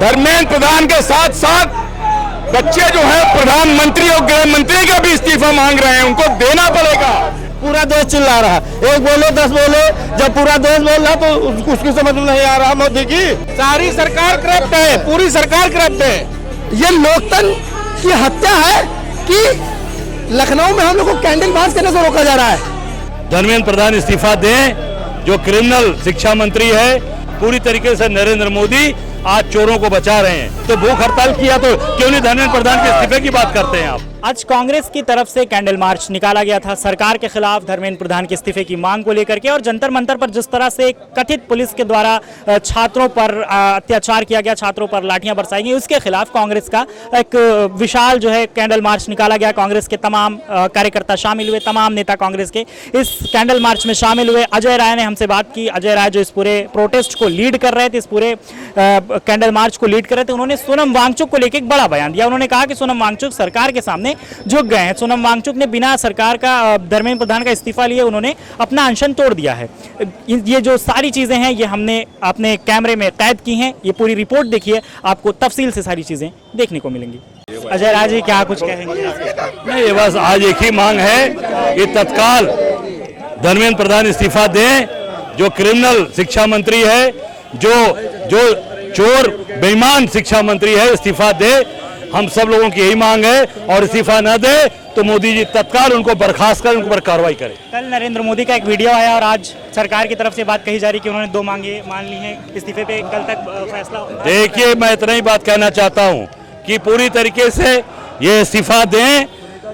धर्मेंद्र प्रधान के साथ साथ बच्चे जो है प्रधानमंत्री और गृह मंत्री का भी इस्तीफा मांग रहे हैं, उनको देना पड़ेगा। पूरा देश चिल्ला रहा है, एक बोले 10 बोले, जब पूरा देश बोल रहा तो उसकी समझ में नहीं आ रहा मोदी की। सारी सरकार करप्ट है, पूरी सरकार करप्ट है। ये लोकतंत्र की हत्या है कि लखनऊ में हम लोग को कैंडल मार्च करने से रोका जा रहा है। धर्मेंद्र प्रधान इस्तीफा दें, जो क्रिमिनल शिक्षा मंत्री है। पूरी तरीके से नरेंद्र मोदी आज चोरों को बचा रहे हैं, तो भूख हड़ताल किया तो क्यों नहीं धर्मेंद्र प्रधान के इस्तीफे की बात करते हैं आप। आज कांग्रेस की तरफ से कैंडल मार्च निकाला गया था सरकार के खिलाफ धर्मेंद्र प्रधान के इस्तीफे की मांग को लेकर के, और जंतर मंतर पर जिस तरह से कथित पुलिस के द्वारा छात्रों पर अत्याचार किया गया, छात्रों पर लाठियां बरसाई गई, उसके खिलाफ कांग्रेस का एक विशाल जो है कैंडल मार्च निकाला गया। कांग्रेस के तमाम कार्यकर्ता शामिल हुए, तमाम नेता कांग्रेस के इस कैंडल मार्च में शामिल हुए। अजय राय ने हमसे बात की। अजय राय जो इस पूरे प्रोटेस्ट को लीड कर रहे थे, इस पूरे कैंडल मार्च को लीड कर रहे थे, उन्होंने सोनम वांगचुक को लेकर एक बड़ा बयान दिया। उन्होंने कहा कि सोनम वांगचुक सरकार के सामने झुक गए हैं। सोनम वांगचुक ने बिना सरकार का धर्मेंद्र प्रधान का इस्तीफा लिए उन्होंने अपना अनशन तोड़ दिया है। ये जो सारी चीजें हैं ये हमने अपने कैमरे में कैद की हैं। ये पूरी रिपोर्ट देखिए, आपको तफसील से सारी चीजें देखने को मिलेंगी। अजय राय जी क्या कुछ कहेंगे? नहीं, ये बस आज एक ही मांग है कि तत्काल धर्मेंद्र प्रधान इस्तीफा दें, जो क्रिमिनल शिक्षा मंत्री है, जो चोर बेईमान शिक्षा मंत्री है, इस्तीफा दे। हम सब लोगों की यही मांग है, और इस्तीफा न दे तो मोदी जी तत्काल उनको बर्खास्त करें, उनके पर कार्रवाई करें। कल नरेंद्र मोदी का एक वीडियो आया और आज सरकार की तरफ से बात कही जा रही कि उन्होंने 2 मांगे मान ली हैं, इस्तीफे पे कल तक फैसला होगा। देखिए, मैं इतना ही बात कहना चाहता हूं कि पूरी तरीके से ये इस्तीफा दें,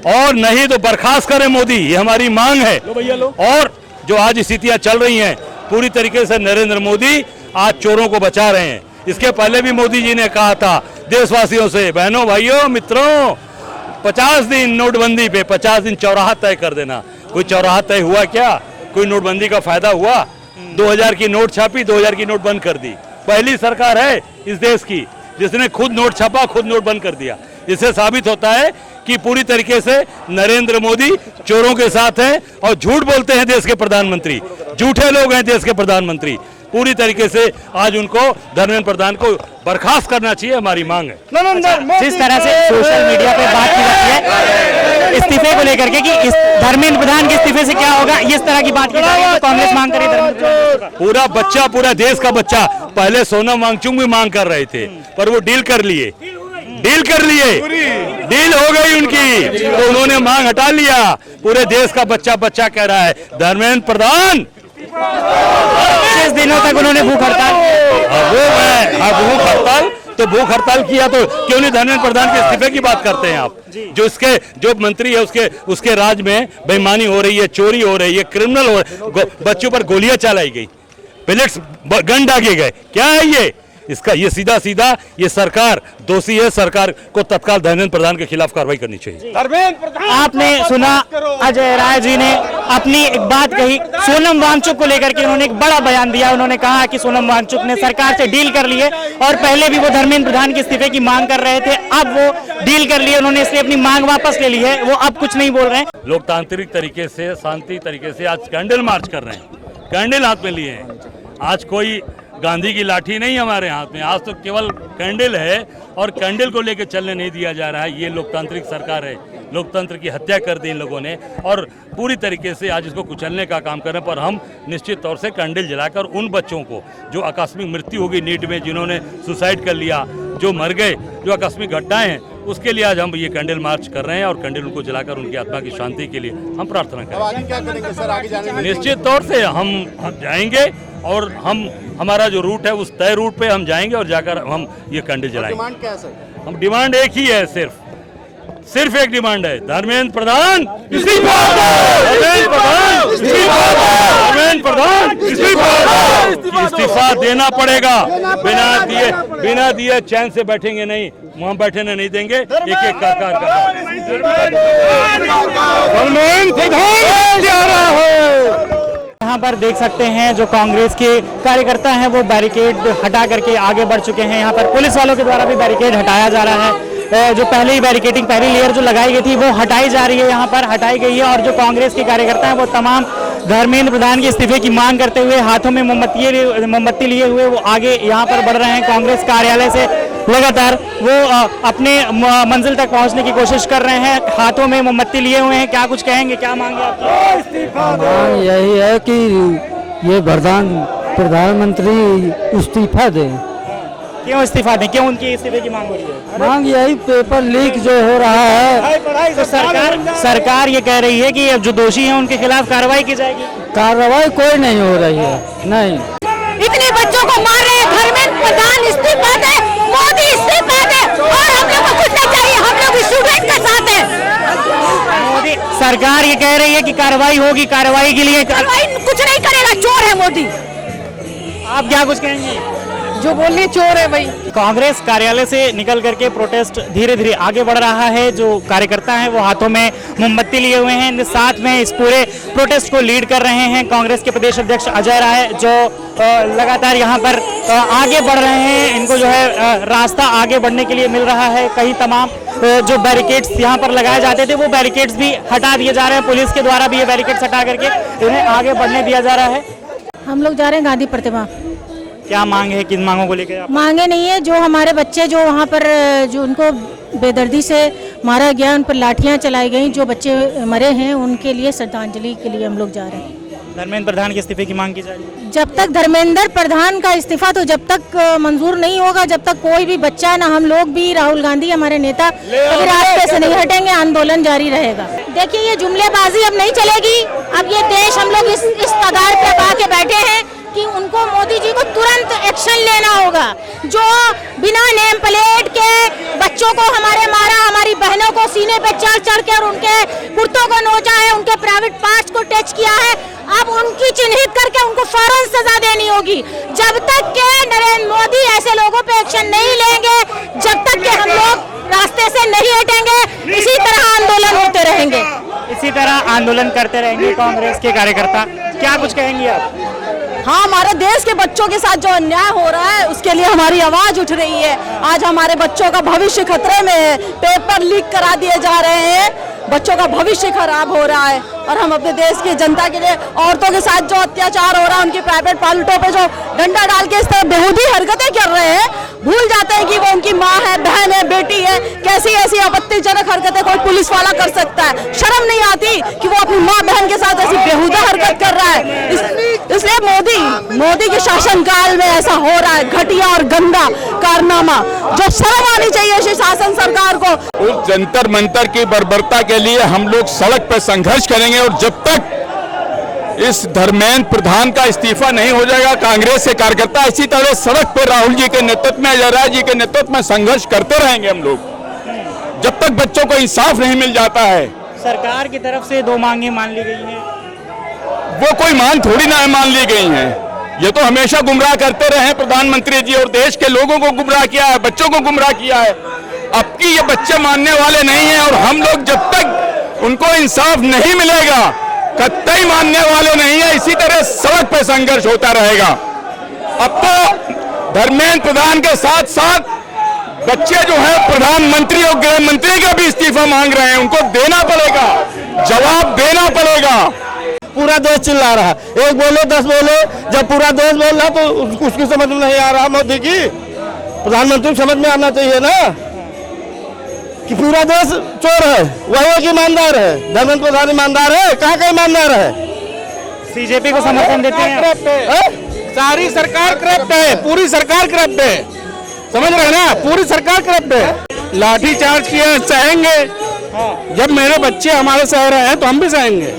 और नहीं तो बर्खास्त करें मोदी, ये हमारी मांग है। और जो आज स्थितियां चल रही हैं, पूरी तरीके से नरेंद्र मोदी आज चोरों को बचा रहे हैं। इसके पहले भी मोदी जी ने कहा था देशवासियों से, बहनों भाइयों मित्रों, 50 दिन नोटबंदी पे 50 दिन चौराहा तय कर देना। कोई चौराहा तय हुआ क्या? कोई नोटबंदी का फायदा हुआ? 2000 की नोट छापी, 2000 की नोट बंद कर दी। पहली सरकार है इस देश की जिसने खुद नोट छापा, खुद नोट बंद कर दिया। इससे साबित होता है कि पूरी तरीके से नरेंद्र मोदी चोरों के साथ हैं और झूठ बोलते हैं देश के प्रधानमंत्री, झूठे लोग हैं देश के प्रधानमंत्री। पूरी तरीके से आज उनको धर्मेंद्र प्रधान को बर्खास्त करना चाहिए, हमारी मांग है। जिस तरह से सोशल मीडिया पे बात की जाती है इस्तीफे को लेकर के कि इस धर्मेंद्र प्रधान के इस्तीफे से क्या होगा, इस तरह की बात की जा रही है, तो कांग्रेस मांग करे धर्मेंद्र पूरा बच्चा, पूरा देश का बच्चा। पहले सोनम वांगचुक भी मांग कर रहे थे, पर वो डील कर लिए, डील हो गई उनकी, तो उन्होंने मांग हटा लिया। पूरे देश का बच्चा कह रहा है धर्मेंद्र प्रधान। 6 दिनों तक उन्होंने भूख भूख हड़ताल किया तो क्यों नहीं धर्मेंद्र प्रधान के इस्तीफे की बात करते हैं आप? जो मंत्री है उसके राज में बेईमानी हो रही है, चोरी हो रही है, क्रिमिनल हो रही है, बच्चों पर गोलियां चलाई गई, पेलेट्स गन दागे गए। क्या है ये? इसका ये सीधा ये सरकार दोषी है। सरकार को तत्काल धर्मेंद्र प्रधान के खिलाफ कार्रवाई करनी चाहिए। आपने सुना अजय राय जी ने अपनी एक बात कही सोनम वांगचुक को लेकर के, उन्होंने एक बड़ा बयान दिया। उन्होंने कहा कि सोनम वांगचुक ने सरकार से डील कर लिए, और पहले भी वो धर्मेंद्र प्रधान के इस्तीफे की मांग कर रहे थे, अब वो डील कर लिए उन्होंने, इसलिए अपनी मांग वापस ले ली है, वो अब कुछ नहीं बोल रहे हैं। लोकतांत्रिक तरीके से, शांति तरीके से आज कैंडल मार्च कर रहे हैं, कैंडल हाथ में लिए हैं। आज कोई गांधी की लाठी नहीं हमारे हाथ में, आज तो केवल कैंडल है, और कैंडल को लेकर चलने नहीं दिया जा रहा है। ये लोकतांत्रिक सरकार है, लोकतंत्र की हत्या कर दी इन लोगों ने, और पूरी तरीके से आज इसको कुचलने का काम कर रहे हैं। पर हम निश्चित तौर से कैंडल जलाकर उन बच्चों को जो आकस्मिक मृत्यु होगी नीट में, जिन्होंने सुसाइड कर लिया, जो मर गए, जो आकस्मिक घटनाएं हैं, उसके लिए आज हम ये कैंडल मार्च कर रहे हैं, और कैंडल उनको जलाकर उनकी आत्मा की शांति के लिए हम प्रार्थना करेंगे। निश्चित तौर से हम जाएंगे, और हमारा जो रूट है उस तय रूट पे हम जाएंगे, और जाकर हम ये कैंडल जलाएंगे। डिमांड क्या है सर? हम डिमांड एक ही है, सिर्फ एक डिमांड है, धर्मेंद्र प्रधान इस्तीफा दो, धर्मेंद्र प्रधान इस्तीफा देना पड़ेगा। बिना दिए चैन से बैठेंगे नहीं, वहाँ बैठने नहीं देंगे। एक कार धर्मेंद्र प्रधान क्या रहा है। यहाँ पर देख सकते हैं जो कांग्रेस के कार्यकर्ता हैं वो बैरिकेड हटा करके आगे बढ़ चुके हैं। यहाँ पर पुलिस वालों के द्वारा भी बैरिकेड हटाया जा रहा है। जो पहले ही बैरिकेडिंग, पहली लेयर जो लगाई गई थी वो हटाई जा रही है, यहाँ पर हटाई गई है। और जो कांग्रेस के कार्यकर्ता हैं वो तमाम धर्मेंद्र प्रधान के इस्तीफे की मांग करते हुए हाथों में मोमबत्ती लिए हुए वो आगे यहाँ पर बढ़ रहे हैं। कांग्रेस कार्यालय से लगातार वो अपने मंजिल तक पहुंचने की कोशिश कर रहे हैं, हाथों में मोमबत्ती लिए हुए हैं। क्या कुछ कहेंगे, क्या मांगे आपकी? मांग यही है कि ये प्रधानमंत्री इस्तीफा दें। क्यों इस्तीफा दें, क्यों उनकी इस्तीफे की मांग हो रही है? मांग यही पेपर लीक जो हो रहा है, तो सरकार ये कह रही है कि अब जो दोषी हैं उनके खिलाफ कार्रवाई की जाएगी। कार्रवाई कोई नहीं हो रही है। नहीं, इतने बच्चों को मार रहे हैं घर में, प्रधान इस्तीफा दे, मोदी इस्तीफा दे, और हम लोग को कुछ नहीं चाहिए, हम लोग स्टूडेंट के साथ हैं। मोदी सरकार ये कह रही है कि कार्रवाई होगी, कार्रवाई के लिए कार्रवाई कुछ नहीं करेगा, चोर है मोदी। आप क्या कुछ कहेंगे? जो बोलने चोर है भाई। कांग्रेस कार्यालय से निकल करके प्रोटेस्ट धीरे धीरे आगे बढ़ रहा है। जो कार्यकर्ता हैं वो हाथों में मोमबत्ती लिए हुए हैं, साथ में इस पूरे प्रोटेस्ट को लीड कर रहे हैं कांग्रेस के प्रदेश अध्यक्ष अजय राय, जो लगातार यहाँ पर आगे बढ़ रहे हैं। इनको जो है रास्ता आगे बढ़ने के लिए मिल रहा है। कई तमाम जो बैरिकेड्स यहाँ पर लगाए जाते थे वो बैरिकेड्स भी हटा दिए जा रहे हैं, पुलिस के द्वारा भी ये बैरिकेड्स हटा करके इन्हें आगे बढ़ने दिया जा रहा है। हम लोग जा रहे हैं गांधी प्रतिमा। क्या मांग है, किन मांगों को लेकर आप? मांगे नहीं है, जो हमारे बच्चे जो वहाँ पर जो उनको बेदर्दी से मारा गया, उन पर लाठियाँ चलाई गई, जो बच्चे मरे हैं उनके लिए श्रद्धांजलि के लिए हम लोग जा रहे हैं। धर्मेंद्र प्रधान के इस्तीफे की मांग की जा रही है। जब तक धर्मेंद्र प्रधान का इस्तीफा तो जब तक मंजूर नहीं होगा, जब तक कोई भी बच्चा ना हम लोग भी, राहुल गांधी हमारे नेता अभी रास्ते से नहीं हटेंगे, आंदोलन जारी रहेगा। देखिए ये जुमलेबाजी अब नहीं चलेगी। अब ये देश हम लोग इस कगार पे आके बैठे हैं कि उनको मोदी जी को तुरंत एक्शन लेना होगा। जो बिना नेम प्लेट के बच्चों को हमारे मारा, हमारी बहनों को सीने पे चढ़ चढ़ के और उनके कुर्तों को नोचा है, उनके प्राइवेट पार्ट्स को टच किया है, अब उनकी चिन्हित करके उनको फौरन सजा देनी होगी। जब तक के नरेंद्र मोदी ऐसे लोगों पे एक्शन नहीं लेंगे, जब तक के हम लोग रास्ते से नहीं हटेंगे, इसी तरह आंदोलन होते रहेंगे। इसी तरह आंदोलन करते रहेंगे कांग्रेस के कार्यकर्ता। क्या कुछ कहेंगे आप? हाँ, हमारे देश के बच्चों के साथ जो अन्याय हो रहा है उसके लिए हमारी आवाज उठ रही है। आज हमारे बच्चों का भविष्य खतरे में है, पेपर लीक करा दिए जा रहे हैं, बच्चों का भविष्य खराब हो रहा है। और हम अपने देश की जनता के लिए औरतों के साथ जो अत्याचार हो रहा है, उनकी प्राइवेट पार्टों पे जो डंडा डाल के इस तरह बेहूदी हरकतें कर रहे हैं, भूल जाते हैं कि वो उनकी माँ है, बहन है, बेटी है। कैसी ऐसी आपत्तिजनक हरकतें कोई पुलिस वाला कर सकता है? शर्म नहीं आती कि वो अपनी माँ बहन के साथ ऐसी बेहुदा हरकत कर रहा है? इसलिए मोदी के शासनकाल में ऐसा हो रहा है, घटिया और गंदा कारनामा, जो शर्म आनी चाहिए शासन सरकार को। उस जंतर मंतर की बर्बरता के लिए हम लोग सड़क पर संघर्ष करेंगे, और जब तक इस धर्मेंद्र प्रधान का इस्तीफा नहीं हो जाएगा, कांग्रेस के कार्यकर्ता इसी तरह सड़क पर राहुल जी के नेतृत्व में, अजय राय जी के नेतृत्व में संघर्ष करते रहेंगे हम लोग, जब तक बच्चों को इंसाफ नहीं मिल जाता है। सरकार की तरफ से 2 मांगे मान ली गई हैं। वो कोई मांग थोड़ी ना मान ली गई हैं, ये तो हमेशा गुमराह करते रहे प्रधानमंत्री जी, और देश के लोगों को गुमराह किया है, बच्चों को गुमराह किया है। अब की ये बच्चे मानने वाले नहीं हैं, और हम लोग जब तक उनको इंसाफ नहीं मिलेगा कतई मानने वाले नहीं है। इसी तरह सड़क पे संघर्ष होता रहेगा। अब तो धर्मेंद्र प्रधान के साथ साथ बच्चे जो है प्रधानमंत्री और गृह मंत्री का भी इस्तीफा मांग रहे हैं, उनको देना पड़ेगा, जवाब देना पड़ेगा। पूरा देश चिल्ला रहा है, एक बोले 10 बोले, जब पूरा देश बोल रहा तो उसकी समझ में नहीं आ रहा। मोदी की प्रधानमंत्री समझ में आना चाहिए ना कि पूरा देश चोर है, वही एक ईमानदार है। धर्मेंद्र प्रधान ईमानदार है? कहाँ का ईमानदार है? सीजेपी को समर्थन देते हैं। सारी सरकार करप्ट है, पूरी सरकार करप्ट है, समझ रहे ना, पूरी सरकार करप्ट है। लाठी चार्ज किया, सहेंगे। जब मेरे बच्चे हमारे सह रहे हैं तो हम भी सहेंगे।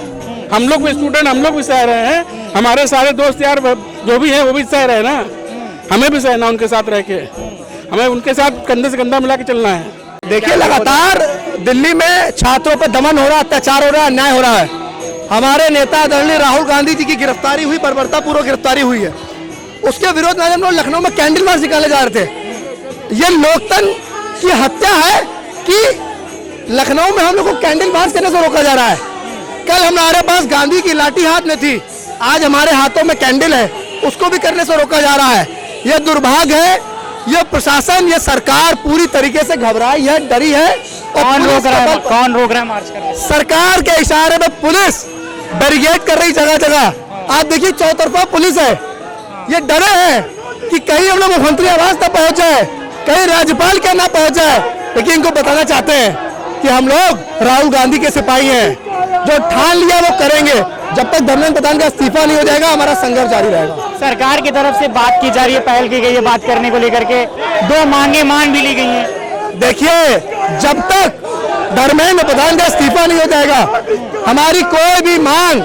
हम लोग भी स्टूडेंट, हम लोग भी सह रहे हैं, हमारे सारे दोस्त यार जो भी हैं वो भी सह रहे हैं ना, हमें भी सहना उनके साथ रह के, हमें उनके साथ कंधे से कंधा मिला के चलना है। देखिए लगातार दिल्ली में छात्रों पर दमन हो रहा है, अत्याचार हो रहा है, अन्याय हो रहा है। हमारे नेता आदरणीय राहुल गांधी जी की गिरफ्तारी हुई, बर्बरतापूर्वक गिरफ्तारी हुई है। उसके विरोध में हम लोग लखनऊ में कैंडल मार्च निकाले जा रहे थे। ये लोकतंत्र की हत्या है कि लखनऊ में हम लोग को कैंडल मार्च करने से रोका जा रहा है। कल हमारे पास गांधी की लाठी हाथ में थी, आज हमारे हाथों में कैंडल है, उसको भी करने से रोका जा रहा है। यह दुर्भाग्य है, यह प्रशासन, यह सरकार पूरी तरीके से घबराई है, डरी है। कौन रोक रहा है मार्च करने? सरकार के इशारे में पुलिस बैरिकेड कर रही जगह जगह। आप देखिए चौतरफा पुलिस है, ये डरे हैं कि कहीं हम लोग मुख्यमंत्री आवास तक पहुंच जाए, कहीं राज्यपाल क्या ना पहुंच जाए, लेकिन इनको बताना चाहते हैं कि हम लोग राहुल गांधी के सिपाही हैं, जो ठान लिया वो करेंगे। जब तक धर्मेंद्र प्रधान का इस्तीफा नहीं हो जाएगा हमारा संघर्ष जारी रहेगा। सरकार की तरफ से बात की जा रही है, पहल की गई है बात करने को लेकर के, 2 मांगे मान भी ली गई हैं। देखिए, जब तक धर्मेंद्र प्रधान का इस्तीफा नहीं हो जाएगा हमारी कोई भी मांग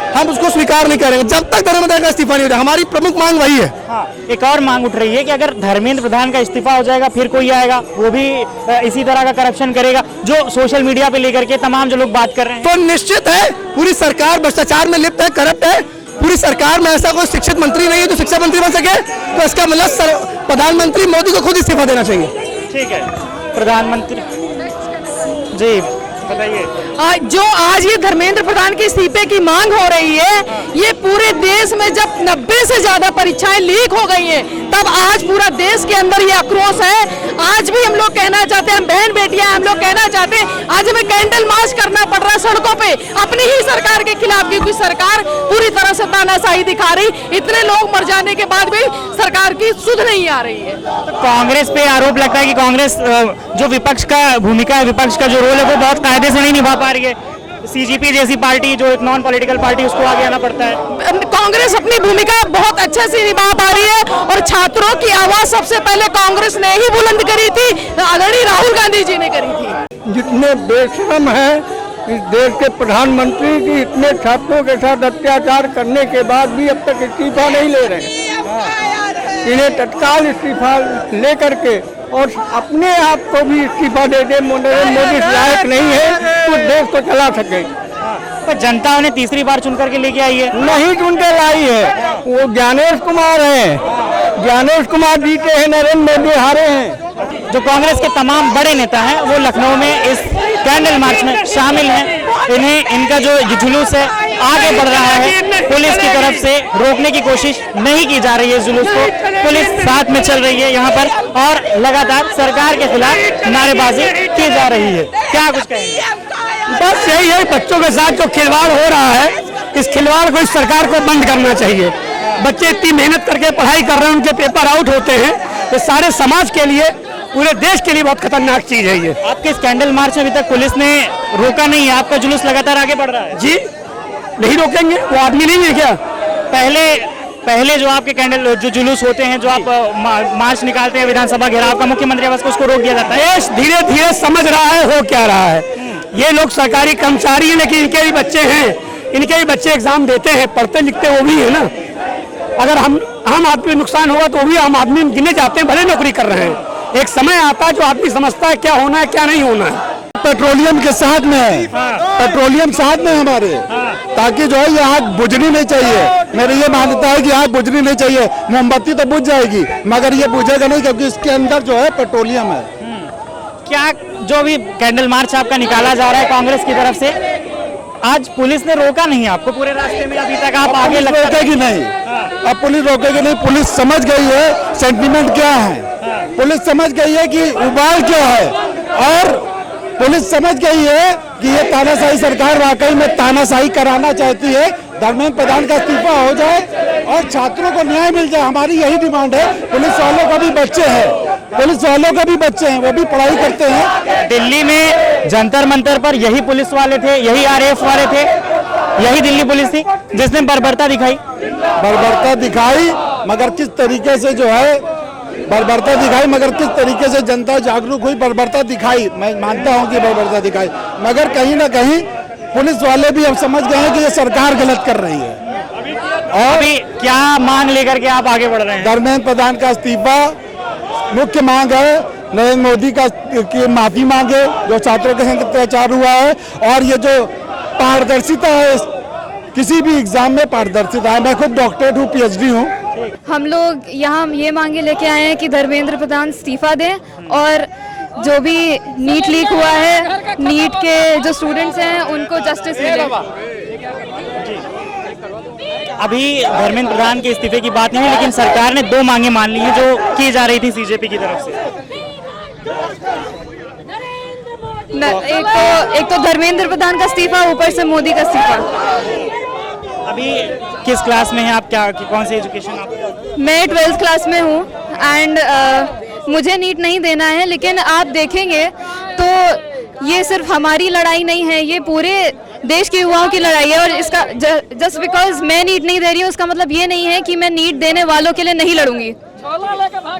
हम उसको स्वीकार नहीं करेंगे। जब तक धर्मेंद्र प्रधान का इस्तीफा नहीं हो जाएगा, हमारी प्रमुख मांग वही है। एक और मांग उठ रही है कि अगर धर्मेंद्र प्रधान का इस्तीफा हो जाएगा फिर कोई आएगा, वो भी इसी तरह का करप्शन करेगा, जो सोशल मीडिया पे लेकर के तमाम जो लोग बात कर रहे हैं। तो निश्चित है पूरी सरकार भ्रष्टाचार में लिप्त है, करप्ट है। पूरी सरकार में ऐसा कोई शिक्षित मंत्री नहीं है जो शिक्षा मंत्री बन सके, तो इसका मतलब प्रधानमंत्री मोदी को खुद इस्तीफा देना चाहिए। ठीक है, प्रधानमंत्री जी बताइए। जो आज ये धर्मेंद्र प्रधान के इस्तीफे की मांग हो रही है, ये पूरे देश में जब 90 से ज्यादा परीक्षाएं लीक हो गई हैं, तब आज पूरा देश के अंदर ये आक्रोश है। आज भी हम लोग कहना चाहते हैं, हम बहन बेटियां हम लोग कहना चाहते हैं, आज हमें कैंडल मार्च करना पड़ रहा है सड़कों पे अपनी ही सरकार के खिलाफ, क्योंकि सरकार पूरी तरह से तानाशाही दिखा रही। इतने लोग मर जाने के बाद भी सरकार की सुध नहीं आ रही है। तो कांग्रेस पे आरोप लगता है कि कांग्रेस जो विपक्ष का भूमिका है, विपक्ष का जो रोल है वो बहुत कायदे से नहीं निभा पा रही है। सीजीपी जैसी पार्टी जो एक नॉन पॉलिटिकल पार्टी, उसको आगे आना पड़ता है। कांग्रेस अपनी भूमिका बहुत अच्छे से निभा पा रही है, और छात्रों की आवाज सबसे पहले कांग्रेस ने ही बुलंद करी थी, आदरणीय राहुल गांधी जी ने करी थी। जितने बेशरम है इस देश के प्रधानमंत्री की, इतने छात्रों के साथ अत्याचार करने के बाद भी अब तक इस्तीफा नहीं ले रहे। इन्हें तत्काल इस्तीफा लेकर के और अपने आप को भी इस्तीफा दे दे। मोदी लायक नहीं है तो देश को चला सके। पर जनता उन्हें तीसरी बार चुन करके लेके आई है। नहीं चुन के लाई है, वो ज्ञानेश कुमार है। ज्ञानेश कुमार जीते हैं, नरेंद्र मोदी हारे हैं। जो कांग्रेस के तमाम बड़े नेता हैं वो लखनऊ में इस कैंडल मार्च में शामिल हैं। इनका जो जुलूस है आगे बढ़ रहा है, पुलिस की तरफ से रोकने की कोशिश नहीं की जा रही है। इस जुलूस को पुलिस साथ में चल रही है यहाँ पर, और लगातार सरकार के खिलाफ नारेबाजी की जा रही है। क्या कुछ कहेंगे? बस यही है, बच्चों के साथ जो खिलवाड़ हो रहा है, इस खिलवाड़ को इस सरकार को बंद करना चाहिए। बच्चे इतनी मेहनत करके पढ़ाई कर रहे हैं, उनके पेपर आउट होते हैं, तो सारे समाज के लिए, पूरे देश के लिए बहुत खतरनाक चीज है ये। आपके इस कैंडल मार्च में अभी तक पुलिस ने रोका नहीं है, आपका जुलूस लगातार आगे बढ़ रहा है। जी नहीं रोकेंगे, वो आदमी नहीं है क्या? पहले जो आपके कैंडल जो जुलूस होते हैं, जो आप मार्च निकालते हैं विधानसभा घेराव का, मुख्यमंत्री आवास को, उसको रोक दिया जाता है। देश धीरे धीरे समझ रहा है हो क्या रहा है। ये लोग सरकारी कर्मचारी हैं, लेकिन इनके भी बच्चे हैं, इनके भी बच्चे एग्जाम देते हैं, पढ़ते लिखते वो भी है ना। अगर हम आदमी नुकसान होगा तो भी हम आदमी गिने जाते हैं, भले नौकरी कर रहे हैं। एक समय आता है जो आदमी समझता है क्या होना है क्या नहीं होना है। पेट्रोलियम के साथ में है, पेट्रोलियम साथ में हमारे, ताकि जो है ये आग बुझनी नहीं चाहिए। मेरी ये मान्यता है कि आग बुझनी नहीं चाहिए। मोमबत्ती तो बुझ जाएगी मगर ये बुझेगा नहीं, क्योंकि इसके अंदर जो है पेट्रोलियम है। क्या जो भी कैंडल मार्च आपका निकाला जा रहा है कांग्रेस की तरफ से, आज पुलिस ने रोका नहीं आपको पूरे रास्ते में? अभी तक आप आगे रोकेगी नहीं, अब पुलिस रोकेगी नहीं। पुलिस समझ गई है सेंटीमेंट क्या है, पुलिस समझ गई है कि उबाल क्या है, और पुलिस समझ गई है कि ये तानाशाही सरकार वाकई में तानाशाही कराना चाहती है। धर्मेंद्र प्रधान का इस्तीफा हो जाए और छात्रों को न्याय मिल जाए, हमारी यही डिमांड है। पुलिस वालों का भी बच्चे हैं, पुलिस वालों का भी बच्चे हैं, वो भी पढ़ाई करते हैं। दिल्ली में जंतर मंतर पर यही पुलिस वाले थे, यही आरएएफ वाले थे, यही दिल्ली पुलिस थी जिसने बर्बरता दिखाई। बर्बरता दिखाई मगर किस तरीके से जो है बर्बरता दिखाई, मगर किस तरीके से जनता जागरूक हुई, बर्बरता दिखाई। मैं मानता हूं कि बर्बरता दिखाई, मगर कहीं ना कहीं पुलिस वाले भी अब समझ गए हैं कि ये सरकार गलत कर रही है। और अभी क्या मांग लेकर के आप आगे बढ़ रहे हैं? धर्मेंद्र प्रधान का इस्तीफा मुख्य मांग है, नरेंद्र मोदी की माफी मांगे जो छात्रों के संग अत्याचार हुआ है, और ये जो पारदर्शिता है, किसी भी एग्जाम में पारदर्शिता है। मैं खुद डॉक्टरेट हूँ, PhD हूँ। हम लोग यहाँ ये मांगे लेके आए हैं कि धर्मेंद्र प्रधान इस्तीफा दें, और जो भी नीट लीक हुआ है, नीट के जो स्टूडेंट्स हैं उनको जस्टिस मिले। अभी धर्मेंद्र प्रधान के इस्तीफे की बात नहीं है, लेकिन सरकार ने 2 मांगे मान ली हैं जो की जा रही थी सीजेपी की तरफ से। एक तो धर्मेंद्र प्रधान का इस्तीफा, ऊपर से मोदी का इस्तीफा। अभी किस क्लास में हैं आप, क्या कौन सी एजुकेशन आप? मैं 12th क्लास में हूँ, एंड मुझे नीट नहीं देना है, लेकिन आप देखेंगे तो ये सिर्फ हमारी लड़ाई नहीं है, ये पूरे देश के युवाओं की लड़ाई है। और इसका जस्ट बिकॉज मैं नीट नहीं दे रही हूँ उसका मतलब ये नहीं है कि मैं नीट देने वालों के लिए नहीं लड़ूंगी।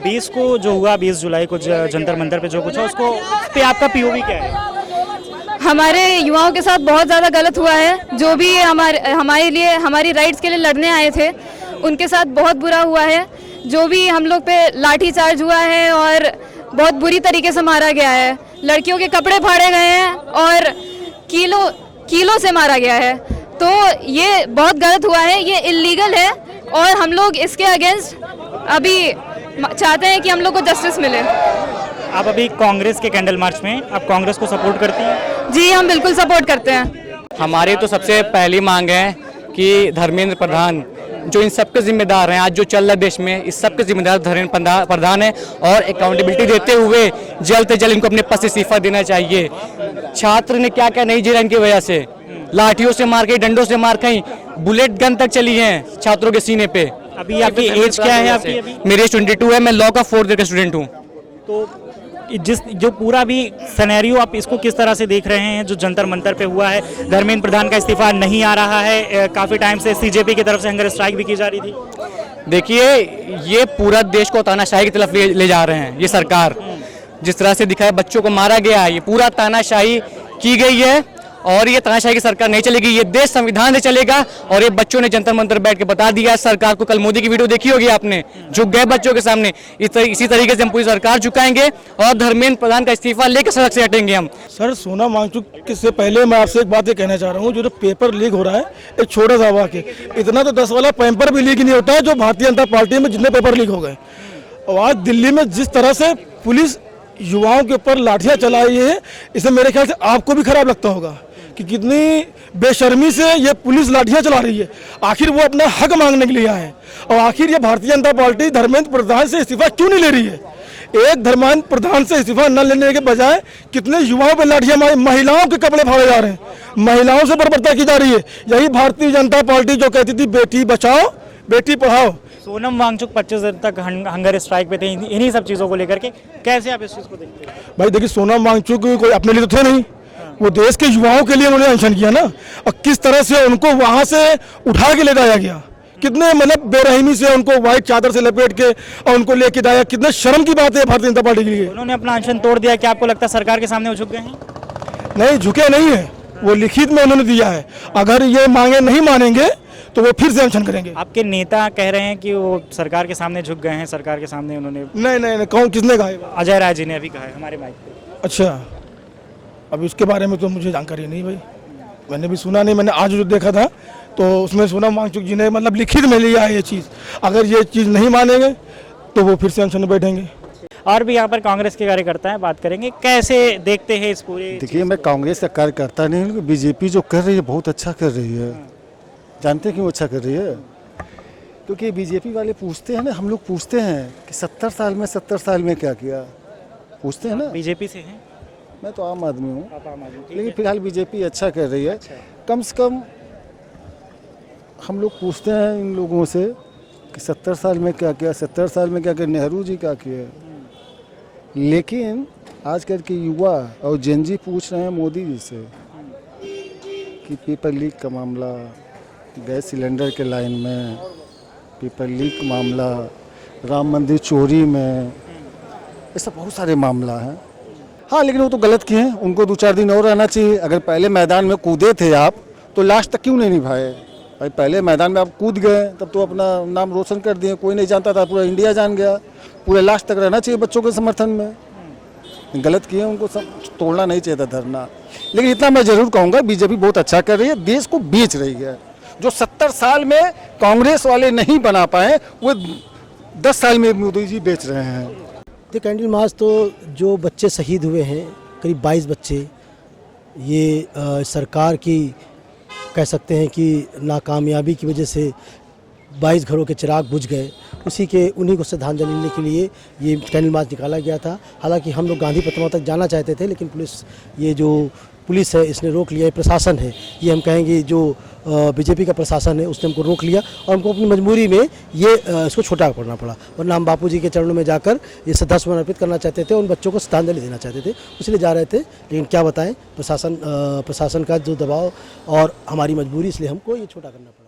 20 को जो हुआ, 20 जुलाई को जंतर मंतर पे जो कुछ है, उसको उस पे आपका पीओवी क्या है? हमारे युवाओं के साथ बहुत ज़्यादा गलत हुआ है। जो भी हमारे लिए, हमारी राइट्स के लिए लड़ने आए थे, उनके साथ बहुत बुरा हुआ है। जो भी हम लोग पे लाठीचार्ज हुआ है और बहुत बुरी तरीके से मारा गया है, लड़कियों के कपड़े फाड़े गए हैं और कीलों से मारा गया है, तो ये बहुत गलत हुआ है, ये इल्लीगल है और हम लोग इसके अगेंस्ट अभी चाहते हैं कि हम लोग को जस्टिस मिले। आप अभी कांग्रेस के कैंडल मार्च में, आप कांग्रेस को सपोर्ट करती हैं? जी, हम बिल्कुल सपोर्ट करते हैं। हमारी तो सबसे पहली मांग है कि धर्मेंद्र प्रधान जो इन सब के जिम्मेदार हैं, आज जो चल रहा है देश में, इस सब के जिम्मेदार धर्मेंद्र प्रधान है और अकाउंटेबिलिटी देते हुए जल्द से जल्द इनको अपने पद से इस्तीफा देना चाहिए। छात्र ने क्या क्या नहीं झेला इनकी वजह से, लाठियों से मार के, डंडों से मार, कहीं बुलेट गन तक चली है छात्रों के सीने पे। अभी आपकी एज क्या है? आपकी अभी? मेरी 22 है, मैं लॉ का 4th ईयर का स्टूडेंट हूँ। तो जो पूरा भी सिनेरियो, आप इसको किस तरह से देख रहे हैं? जो जंतर मंतर पे हुआ है, धर्मेंद्र प्रधान का इस्तीफा नहीं आ रहा है, काफी टाइम से सीजेपी की तरफ से हंगर स्ट्राइक भी की जा रही थी। देखिए, ये पूरा देश को तानाशाही की तरफ ले जा रहे हैं। ये सरकार जिस तरह से दिखाया, बच्चों को मारा गया है, ये पूरा तानाशाही की गई है और ये तानाशाही की सरकार नहीं चलेगी, ये देश संविधान से चलेगा। और ये बच्चों ने जंतर मंतर बैठ के बता दिया है सरकार को। कल मोदी की वीडियो देखी होगी आपने, झुक गए बच्चों के सामने। इसी तरीके से हम पूरी सरकार झुकाएंगे और धर्मेंद्र प्रधान का इस्तीफा लेकर सड़क से हटेंगे हम। सर, सोनम वांगचुक से पहले मैं आपसे एक बात ये कहना चाह रहा हूँ, जो पेपर लीक हो रहा है, एक छोटा सा वाक्य, इतना तो 10 वाला पेपर भी लीक नहीं होता है जो भारतीय जनता पार्टी में जितने पेपर लीक हो गए। और आज दिल्ली में जिस तरह से पुलिस युवाओं के ऊपर लाठियाँ चला रही है, इसे मेरे ख्याल से आपको भी खराब लगता होगा कि कितनी बेशर्मी से ये पुलिस लाठियां चला रही है। आखिर वो अपना हक मांगने के लिए आए हैं और आखिर ये भारतीय जनता पार्टी धर्मेंद्र प्रधान से इस्तीफा क्यों नहीं ले रही है? एक धर्मेंद्र प्रधान से इस्तीफा न लेने के बजाय कितने युवाओं पे लाठियां मारी, महिलाओं के कपड़े फाड़े जा रहे हैं, महिलाओं से बर्बरता की जा रही है। यही भारतीय जनता पार्टी जो कहती थी बेटी बचाओ बेटी पढ़ाओ। सोनम वांगचुक 25 दिन तक हंगर स्ट्राइक पे थे, इन्हीं सब चीज़ों को लेकर के कैसे आप इस चीज़ को देखते हैं? भाई देखिए, सोनम वांगचुक कोई अपने लिए तो थे नहीं, वो देश के युवाओं के लिए उन्होंने अनशन किया ना। और किस तरह से उनको वहां से उठा के ले जाया गया, कितने मतलब बेरहमी से उनको व्हाइट चादर से लपेट के और उनको लेके जाया, कितने शर्म की बात है भारतीय जनता पार्टी के लिए। उन्होंने अपना अनशन तोड़ दिया, क्या आपको लगता है सरकार के सामने वो झुक गए हैं? नहीं, झुके नहीं है, वो लिखित में उन्होंने दिया है। अगर ये मांगे नहीं मानेंगे तो वो फिर से अनशन करेंगे। आपके नेता कह रहे हैं कि वो सरकार के सामने झुक गए हैं, सरकार के सामने उन्होंने। नहीं, कौन, किसने कहा? अजय राय जी ने अभी कहा है हमारे माइक पे। अच्छा, अभी उसके बारे में तो मुझे जानकारी नहीं भाई, मैंने भी सुना नहीं। मैंने आज जो देखा था तो उसमें सोनम वांगचुक जी ने मतलब लिखित में लिया है ये चीज़। अगर ये चीज़ नहीं मानेंगे तो वो फिर से अनशन में बैठेंगे। और भी यहाँ पर कांग्रेस के कार्यकर्ता हैं, बात करेंगे कैसे देखते हैं इस पूरे। देखिए, मैं कांग्रेस का कार्यकर्ता नहीं हूँ, बीजेपी जो कर रही है बहुत अच्छा कर रही है। जानते हैं क्यों अच्छा कर रही है? क्योंकि बीजेपी वाले पूछते हैं ना, हम लोग पूछते हैं कि 70 साल में क्या किया, पूछते हैं ना। बीजेपी से हैं? मैं तो आम आदमी हूँ, लेकिन फिलहाल बीजेपी अच्छा कर रही है। कम से कम हम लोग पूछते हैं इन लोगों से कि 70 साल में क्या किया, 70 साल में क्या किया, नेहरू जी क्या किया। लेकिन आजकल के युवा और जेनजी पूछ रहे हैं मोदी जी से कि पेपर लीक का मामला, गैस सिलेंडर के लाइन में पेपर लीक मामला, राम मंदिर चोरी में, ऐसा बहुत सारे मामला हैं। हाँ, लेकिन वो तो गलत किए हैं, उनको 2-4 दिन और रहना चाहिए। अगर पहले मैदान में कूदे थे आप तो लास्ट तक क्यों नहीं निभाए? भाई पहले मैदान में आप कूद गए तब तो अपना नाम रोशन कर दिए, कोई नहीं जानता था, पूरा इंडिया जान गया। पूरे लास्ट तक रहना चाहिए बच्चों के समर्थन में। गलत किए, उनको तोड़ना नहीं चाहिए था धरना। लेकिन इतना मैं जरूर कहूँगा, बीजेपी बहुत अच्छा कर रही है, देश को बेच रही है। जो 70 साल में कांग्रेस वाले नहीं बना पाए वो 10 साल में मोदी जी बेच रहे हैं। कैंडल मार्च तो जो बच्चे शहीद हुए हैं, करीब 22 बच्चे, ये सरकार की कह सकते हैं कि नाकामयाबी की वजह से 22 घरों के चिराग बुझ गए। उन्हीं को श्रद्धांजलि देने के लिए ये कैंडल मार्च निकाला गया था। हालांकि हम लोग गांधी प्रतिमा तक जाना चाहते थे, लेकिन पुलिस ये जो पुलिस है इसने रोक लिया, ये प्रशासन है, ये हम कहेंगे जो बीजेपी का प्रशासन है उसने हमको रोक लिया और हमको अपनी मजबूरी में ये इसको छोटा करना पड़ा, वरना हम बापूजी के चरणों में जाकर ये श्रद्धासुमन अर्पित करना चाहते थे, उन बच्चों को श्रद्धांजलि देना चाहते थे, इसलिए जा रहे थे। लेकिन क्या बताएं, प्रशासन का जो दबाव और हमारी मजबूरी, इसलिए हमको ये छोटा करना पड़ा।